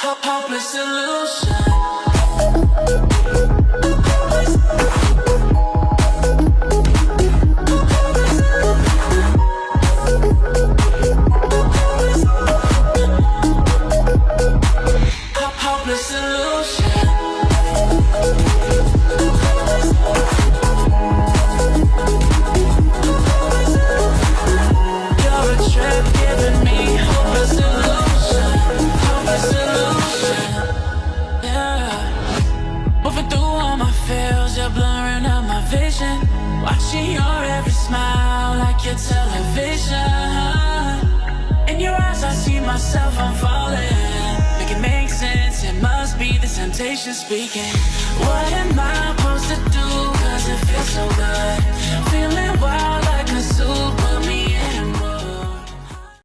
Hopeless solution. Hopeless solution. You're a trip giving me hopeless solution. Hopeless solution. Yeah. Moving through all my feels, you're blurring out my vision. Watching your every smile like your television. In your eyes I see myself, I'm falling. Make it make sense, it must be the temptation speaking. What am I supposed to do? Cause it feels so good. Feeling wild like a super